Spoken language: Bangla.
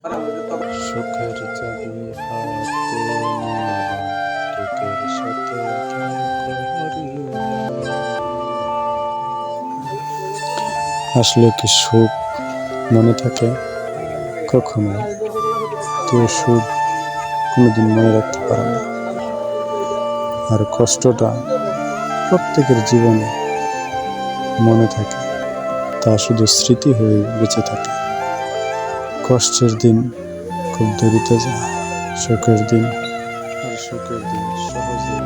সুখের চাবি হাতে নিয়ে দুঃখের সাথে আসলে কি সুখ মনে থাকে? কখনো কেউ সুখ কোনোদিন মনে রাখতে পারে না। আর কষ্টটা প্রত্যেকের জীবনে মনে থাকে, তা শুধু স্মৃতি হয়ে বেঁচে থাকে। কষ্টের দিন খুব দেরিতে যায়, সুখের দিন সহজে